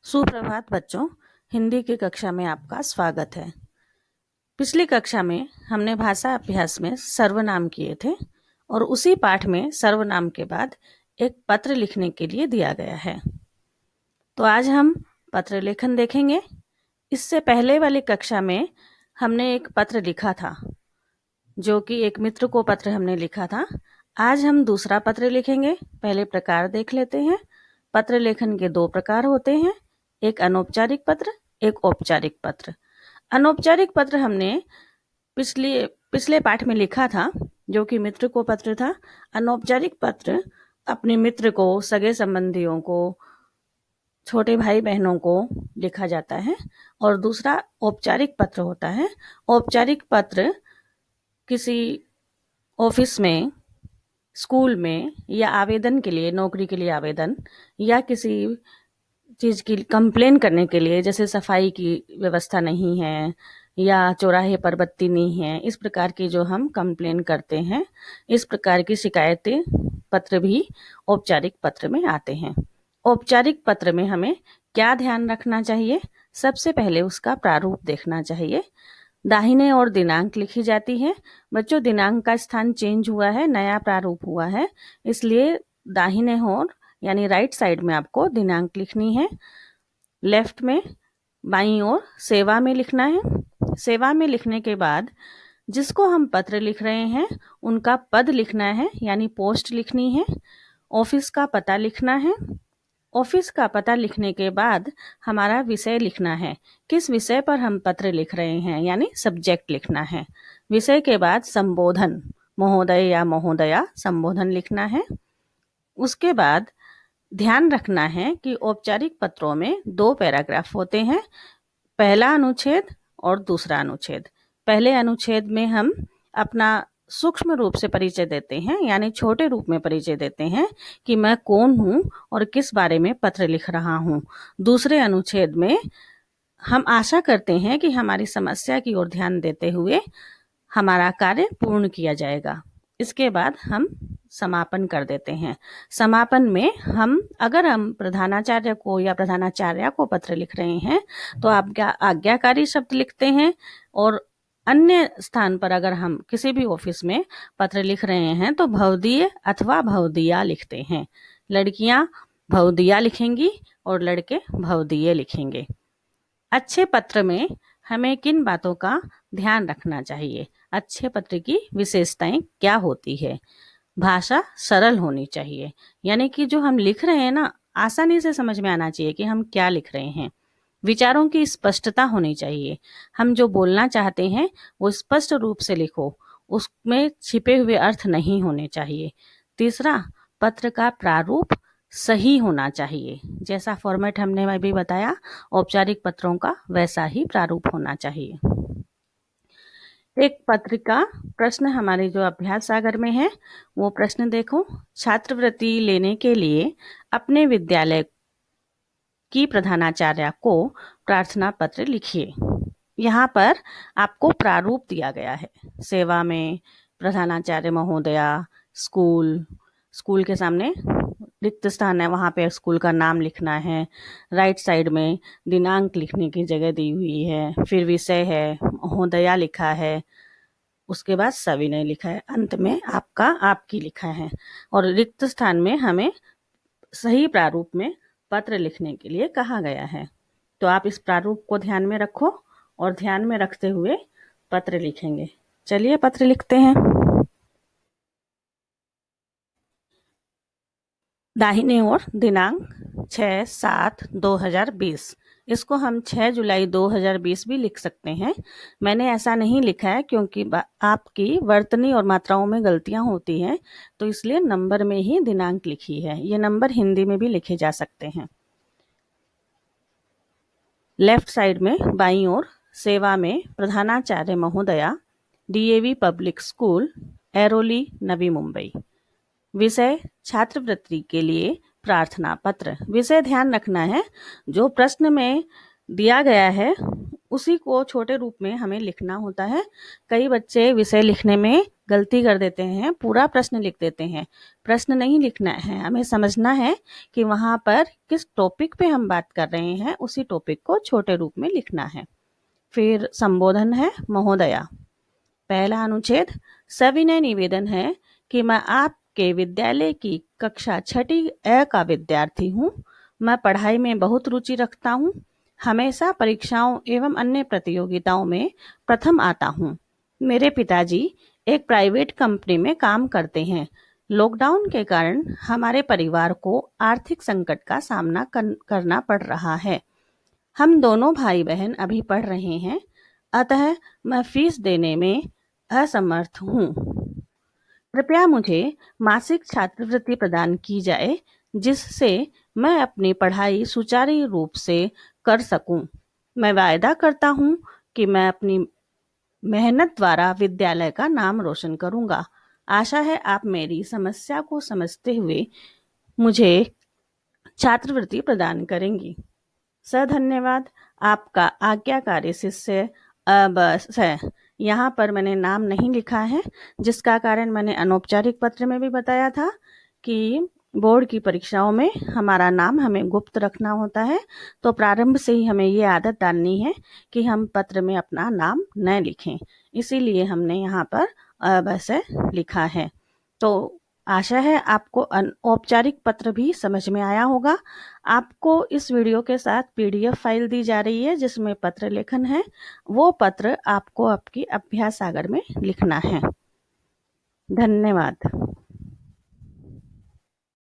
सुप्रभात बच्चों, हिंदी की कक्षा में आपका स्वागत है। पिछली कक्षा में हमने भाषा अभ्यास में सर्वनाम किए थे और उसी पाठ में सर्वनाम के बाद एक पत्र लिखने के लिए दिया गया है। तो आज हम पत्र लेखन देखेंगे। इससे पहले वाली कक्षा में हमने एक पत्र लिखा था, जो कि एक मित्र को पत्र हमने लिखा था। आज हम दूसरा पत्र लिखेंगे। पहले प्रकार देख लेते हैं। पत्र लेखन के दो प्रकार होते हैं, एक अनौपचारिक पत्र, एक औपचारिक पत्र। अनौपचारिक पत्र हमने पिछले पाठ में लिखा था, जो कि मित्र को पत्र था। अनौपचारिक पत्र अपने मित्र को, सगे संबंधियों को, छोटे भाई बहनों को लिखा जाता है। और दूसरा औपचारिक पत्र होता है। औपचारिक पत्र किसी ऑफिस में, स्कूल में, या आवेदन के लिए, नौकरी के लिए आवेदन, या किसी चीज़ की कंप्लेन करने के लिए, जैसे सफाई की व्यवस्था नहीं है या चौराहे पर बत्ती नहीं है, इस प्रकार की जो हम कंप्लेन करते हैं, इस प्रकार की शिकायतें पत्र भी औपचारिक पत्र में आते हैं। औपचारिक पत्र में हमें क्या ध्यान रखना चाहिए? सबसे पहले उसका प्रारूप देखना चाहिए। दाहिने ओर दिनांक लिखी जाती है। बच्चों, दिनांक का स्थान चेंज हुआ है, नया प्रारूप हुआ है, इसलिए दाहिने ओर यानी राइट साइड में आपको दिनांक लिखनी है। लेफ्ट में बाईं ओर सेवा में लिखना है। सेवा में लिखने के बाद जिसको हम पत्र लिख रहे हैं उनका पद लिखना है, यानी पोस्ट लिखनी है। ऑफिस का पता लिखना है। ऑफिस का पता लिखने के बाद हमारा विषय लिखना है, किस विषय पर हम पत्र लिख रहे हैं, यानी सब्जेक्ट लिखना है। विषय के बाद संबोधन, महोदय या महोदया संबोधन लिखना है। उसके बाद ध्यान रखना है कि औपचारिक पत्रों में दो पैराग्राफ होते हैं, पहला अनुच्छेद और दूसरा अनुच्छेद। पहले अनुच्छेद में हम अपना सूक्ष्म रूप से परिचय देते हैं, यानी छोटे रूप में परिचय देते हैं कि मैं कौन हूँ और किस बारे में पत्र लिख रहा हूँ। दूसरे अनुच्छेद में हम आशा करते हैं कि हमारी समस्या की ओर ध्यान देते हुए हमारा कार्य पूर्ण किया जाएगा। इसके बाद हम समापन कर देते हैं। समापन में अगर हम प्रधानाचार्य को या प्रधानाचार्या को पत्र लिख रहे हैं तो आज्ञाकारी शब्द लिखते हैं, और अन्य स्थान पर अगर हम किसी भी ऑफिस में पत्र लिख रहे हैं तो भवदीय अथवा भवदीया लिखते हैं। लड़कियां भवदीया लिखेंगी और लड़के भवदीय लिखेंगे। अच्छे पत्र में हमें किन बातों का ध्यान रखना चाहिए? अच्छे पत्र की विशेषताएं क्या होती है? भाषा सरल होनी चाहिए, यानी कि जो हम लिख रहे हैं ना, आसानी से समझ में आना चाहिए कि हम क्या लिख रहे हैं। विचारों की स्पष्टता होनी चाहिए। हम जो बोलना चाहते हैं वो स्पष्ट रूप से लिखो, उसमें छिपे हुए अर्थ नहीं होने चाहिए। तीसरा, पत्र का प्रारूप सही होना चाहिए। जैसा फॉर्मेट हमने अभी बताया, औपचारिक पत्रों का वैसा ही प्रारूप होना चाहिए। एक पत्रिका प्रश्न हमारे जो अभ्यास सागर में है, वो प्रश्न देखो। छात्रवृत्ति लेने के लिए अपने विद्यालय की प्रधानाचार्य को प्रार्थना पत्र लिखिए। यहाँ पर आपको प्रारूप दिया गया है। सेवा में प्रधानाचार्य महोदया, स्कूल के सामने रिक्त स्थान है, वहाँ पे स्कूल का नाम लिखना है। राइट साइड में दिनांक लिखने की जगह दी हुई है। फिर विषय है, महोदया लिखा है, उसके बाद सविनय लिखा है, अंत में आपका, आपकी लिखा है। और रिक्त स्थान में हमें सही प्रारूप में पत्र लिखने के लिए कहा गया है। तो आप इस प्रारूप को ध्यान में रखो और ध्यान में रखते हुए पत्र लिखेंगे। चलिए पत्र लिखते हैं। दाहिने ओर दिनांक 6/7/2020, इसको हम 6 जुलाई 2020 भी लिख सकते हैं। मैंने ऐसा नहीं लिखा है क्योंकि आपकी वर्तनी और मात्राओं में गलतियां होती हैं, तो इसलिए नंबर में ही दिनांक लिखी है। ये नंबर हिंदी में भी लिखे जा सकते हैं। लेफ्ट साइड में बाईं ओर सेवा में प्रधानाचार्य महोदया, DAV public school, Airoli, Navi Mumbai. विषय छात्रवृत्ति के लिए प्रार्थना पत्र। विषय ध्यान रखना है, जो प्रश्न में दिया गया है उसी को छोटे रूप में हमें लिखना होता है। कई बच्चे विषय लिखने में गलती कर देते हैं, पूरा प्रश्न लिख देते हैं। प्रश्न नहीं लिखना है, हमें समझना है कि वहाँ पर किस टॉपिक पे हम बात कर रहे हैं, उसी टॉपिक को छोटे रूप में लिखना है। फिर संबोधन है महोदया। पहला अनुच्छेद, सविनय निवेदन है कि मैं आपके विद्यालय की कक्षा 6ठी अ का विद्यार्थी हूँ। मैं पढ़ाई में बहुत रुचि रखता हूँ। हमेशा परीक्षाओं एवं अन्य प्रतियोगिताओं में प्रथम आता हूँ। मेरे पिताजी एक प्राइवेट कंपनी में काम करते हैं। लॉकडाउन के कारण हमारे परिवार को आर्थिक संकट का सामना करना पड़ रहा है। हम दोनों भाई बहन अभी पढ़ रहे हैं, अतः मैं फीस देने में असमर्थ हूँ। कृपया मुझे मासिक छात्रवृत्ति प्रदान की जाए, जिससे मैं अपनी पढ़ाई सुचारू रूप से कर सकूं। मैं वायदा करता हूँ कि मैं अपनी मेहनत द्वारा विद्यालय का नाम रोशन करूंगा। आशा है आप मेरी समस्या को समझते हुए मुझे छात्रवृत्ति प्रदान करेंगी। धन्यवाद। आपका आज्ञाकारी शिष्य बस है। यहाँ पर मैंने नाम नहीं लिखा है, जिसका कारण मैंने अनौपचारिक पत्र में भी बताया था कि बोर्ड की परीक्षाओं में हमारा नाम हमें गुप्त रखना होता है। तो प्रारंभ से ही हमें ये आदत डालनी है कि हम पत्र में अपना नाम न लिखें, इसीलिए हमने यहाँ पर बस लिखा है। तो आशा है आपको औपचारिक पत्र भी समझ में आया होगा। आपको इस वीडियो के साथ पीडीएफ फाइल दी जा रही है, जिसमें पत्र लेखन है। वो पत्र आपको आपकी अभ्यास सागर में लिखना है। धन्यवाद।